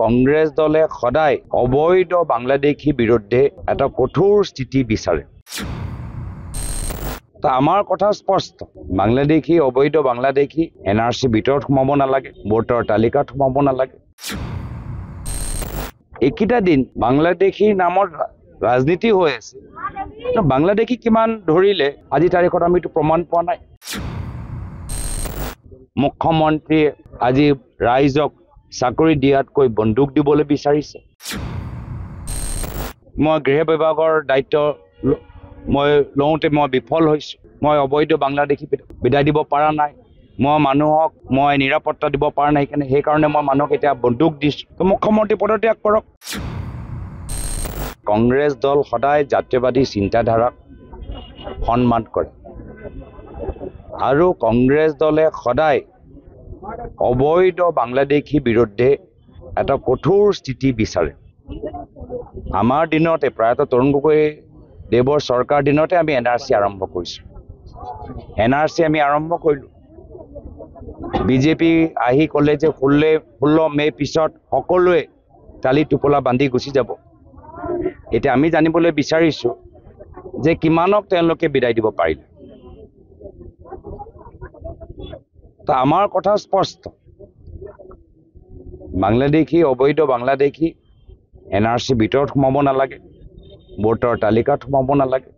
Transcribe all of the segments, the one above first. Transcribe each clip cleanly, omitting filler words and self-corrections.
কংগ্ৰেছ দলে সদায় অবৈধ বাংলাদেশী বিৰুদ্ধে এটা কঠোৰ স্থিতি বিচাৰে তা আমাৰ কথা স্পষ্ট বাংলাদেশী অবৈধ বাংলাদেশী এনআৰসি ভিতৰত সোমাব নালাগে ভোটৰ তালিকাত সোমাব নালাগে এইকেইটা দিন বাংলাদেশী নামৰ ৰাজনীতি হৈ আছে বাংলাদেশী কিমান ধৰিলে আজি তাৰিখত আমি প্ৰমাণ পোৱা নাই মুখ্যমন্ত্ৰীয়ে আজি ৰাইজক চাকৰি দিয়াতকৈ বন্দুক দিবলৈ বিচাৰিছে মই গৃহ বিভাগৰ দায়িত্ব মই লওঁতে মই বিফল হৈছো মই অবৈধ বাংলাদেশী বিদায় দিব পৰা নাই মই মানুহক মই নিৰাপত্তা দিব পৰা নাই সেইকাৰণে মই মানুহক এতিয়া বন্দুক দিছো তো মুখ্যমন্ত্ৰী পদত্যাগ কৰক কংগ্ৰেছ দল সদায় জাতীয়বাদী চিন্তাধাৰাক সন্মান কৰে আৰু কংগ্ৰেছ দলে সদায় অবৈধ বাংলাদেশী বিৰুদ্ধে এটা কঠোৰ স্থিতি বিচাৰে আমাৰ দিনতে প্ৰায়তঃ তৰুণ গগৈ দেৱৰ চৰকাৰ দিনতে আমি এনআৰসি আৰম্ভ কৰিছো এনআৰসি আমি আৰম্ভ কৰিলো বিজেপি আহি ক'লে যে 16 মে পিছত সকলোৱে তালি টোপলা বান্ধি গুচি যাব এতিয়া আমি জানিবলৈ বিচাৰিছো যে কিমানক তেওঁলোকে বিদায় দিব পাৰিলে তা আমাৰ কথা স্পষ্ট বাংলাদেশী অবৈধ বাংলাদেশী এনআৰসি ভিতৰত সোমাব নালাগে ভোটৰ তালিকাত সোমাব নালাগে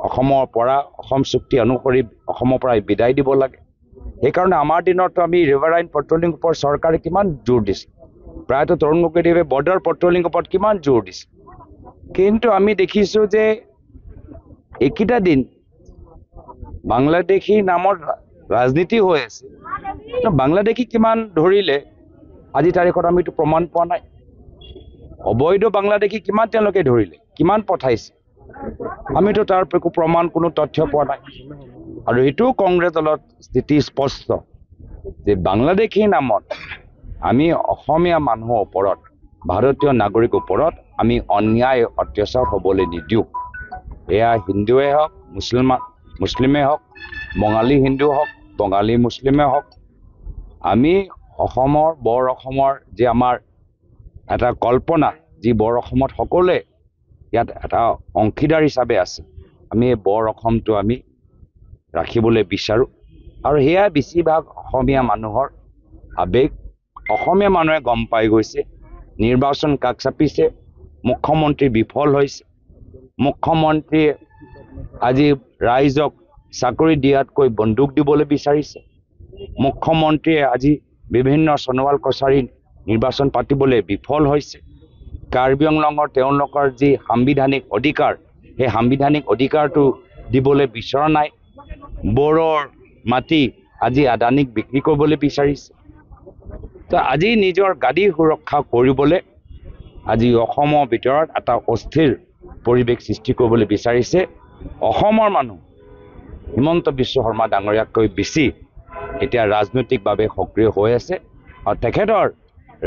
অসমৰ পৰা অসম চুক্তি অনুসৰি অসমৰ পৰা বিদায় দিব লাগে সেইকাৰণে আমাৰ দিনতো আমি ৰিভাৰাইন পেট্ৰলিং ওপৰত চৰকাৰে কিমান জোৰ দিছে প্ৰায়তঃ তৰুণ গগৈদেৱে বৰ্ডাৰ পেট্ৰলিং ওপৰত কিমান জোৰ দিছে কিন্তু আমি দেখিছো যে এইকেইটা দিন বাংলাদেশী নামৰ ৰাজনীতি হৈ আছে বাংলাদেশী কিমান ধৰিলে আজি তাৰিখত আমি প্ৰমাণ পোৱা নাই অবৈধ বাংলাদেশী কিমান তেওঁলোকে ধৰিলে কিমান পঠাইছে আমিতো তাৰ প্ৰমাণ কোনো তথ্য পোৱা নাই আৰু এইটো কংগ্ৰেছ দলৰ স্থিতি স্পষ্ট যে বাংলাদেশী নামত আমি অসমীয়া মানুহৰ ওপৰত ভাৰতীয় নাগৰিকৰ ওপৰত আমি অন্যায় অত্যাচাৰ হ'বলৈ নিদিওঁ এয়া হিন্দুৱে হওক মুছলিমে হওক বঙালী হিন্দু হওক বঙালী মুছলিমে হওক আমি অসমৰ বৰ অসমৰ যে আমাৰ এটা কল্পনা যি বৰ অসমত সকলোৱে ইয়াত এটা অংশীদাৰ হিচাপে আছে আমি এই বৰ অসমটো আমি ৰাখিবলৈ বিচাৰো আৰু সেয়া বেছিভাগ অসমীয়া মানুহৰ আবেগ অসমীয়া মানুহে গম পাই গৈছে নিৰ্বাচন কাষ চাপিছে মুখ্যমন্ত্ৰী বিফল হৈছে মুখ্যমন্ত্ৰীয়ে আজি ৰাইজক চাকৰি দিয়াতকৈ বন্দুক দিবলৈ বিচাৰিছে মুখ্যমন্ত্ৰীয়ে আজি বিভিন্ন সোণোৱাল কছাৰী নিৰ্বাচন পাতিবলৈ বিফল হৈছে কাৰ্বি আংলঙৰ তেওঁলোকৰ যি সাংবিধানিক অধিকাৰ সেই সাংবিধানিক অধিকাৰটো দিবলৈ বিচৰা নাই বড়োৰ মাটি আজি আদানীক বিক্ৰী কৰিবলৈ বিচাৰিছে তো আজি নিজৰ গাদী সুৰক্ষা কৰিবলৈ আজি অসমৰ ভিতৰত এটা অস্থিৰ পৰিৱেশ সৃষ্টি কৰিবলৈ বিচাৰিছে অসমৰ মানুহ হিমন্ত বিশ্ব শৰ্মা ডাঙৰীয়াতকৈ বেছি এতিয়া ৰাজনৈতিকভাৱে সক্ৰিয় হৈ আছে আৰু তেখেতৰ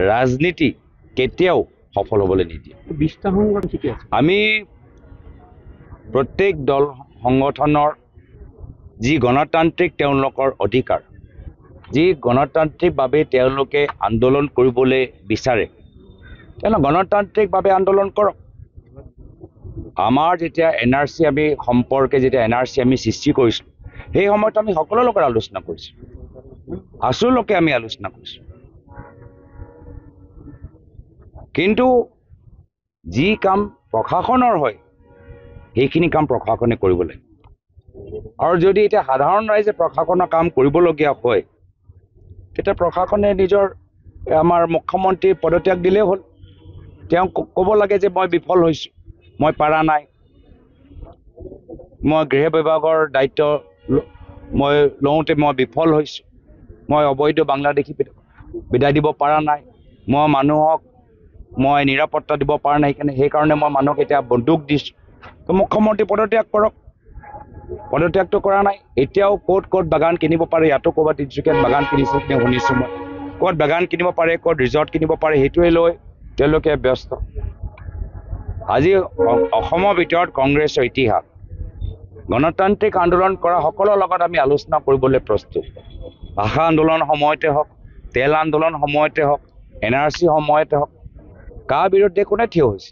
ৰাজনীতি কেতিয়াও সফল হ'বলৈ নিদিয়ে আমি প্ৰত্যেক দল সংগঠনৰ যি গণতান্ত্ৰিক তেওঁলোকৰ অধিকাৰ যি গণতান্ত্ৰিকভাৱে তেওঁলোকে আন্দোলন কৰিবলৈ বিচাৰে তেওঁলোকে গণতান্ত্ৰিকভাৱে আন্দোলন কৰক আমাৰ যেতিয়া এনআৰসি আমি সম্পৰ্কে যেতিয়া এনআৰসি আমি সৃষ্টি কৰিছোঁ সেই সময়ত আমি সকলো লোকৰ আলোচনা কৰিছোঁ আছু লোকে আমি আলোচনা কৰিছোঁ কিন্তু যি কাম প্ৰশাসনৰ হয় সেইখিনি কাম প্ৰশাসনে কৰিব লাগে আৰু যদি এতিয়া সাধাৰণ ৰাইজে প্ৰশাসনৰ কাম কৰিবলগীয়া হয় তেতিয়া প্ৰশাসনে নিজৰ আমাৰ মুখ্যমন্ত্ৰী পদত্যাগ দিলেই হ'ল তেওঁ ক'ব লাগে যে মই বিফল হৈছোঁ মই পাৰা নাই মই গৃহ বিভাগৰ দায়িত্ব মই লওঁতে মই বিফল হৈছোঁ মই অবৈধ বাংলাদেশী বিদায় দিব পৰা নাই মই মানুহক মই নিৰাপত্তা দিব পৰা নাই সেইকাৰণে মই মানুহক এতিয়া বন্দুক দিছোঁ তো মুখ্যমন্ত্ৰী পদত্যাগ কৰক পদত্যাগটো কৰা নাই এতিয়াও ক'ত বাগান কিনিব পাৰে ইয়াতো ক'ৰবাত তিনিচুকীয়াত বাগান কিনিছে শুনিছোঁ মই ক'ত বাগান কিনিব পাৰে ক'ত ৰিজৰ্ট কিনিব পাৰে সেইটোৱে লৈ তেওঁলোকে ব্যস্ত আজি অসমৰ ভিতৰত কংগ্ৰেছৰ ইতিহাস গণতান্ত্ৰিক আন্দোলন কৰা সকলৰ লগত আমি আলোচনা কৰিবলৈ প্ৰস্তুত ভাষা আন্দোলন সময়তে হওক তেল আন্দোলন সময়তে হওক NRC সময়তে হওক কাৰ বিৰুদ্ধে কোনে থিয় হৈছে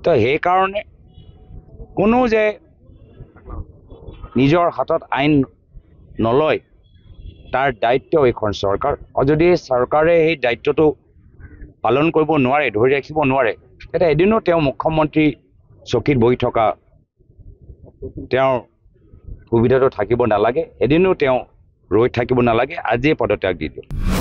তো সেইকাৰণে কোনো যে নিজৰ হাতত আইন নলয় তাৰ দায়িত্ব এইখন চৰকাৰ আৰু যদি চৰকাৰে সেই দায়িত্বটো পালন কৰিব নোৱাৰে ধৰি ৰাখিব নোৱাৰে তেতিয়া এদিনো তেওঁ মুখ্যমন্ত্ৰী চকীত বহি থকা তেওঁৰ সুবিধাটো থাকিব নালাগে এদিনো তেওঁ ৰৈ থাকিব নালাগে আজিয়ে পদত্যাগ দি দিয়ক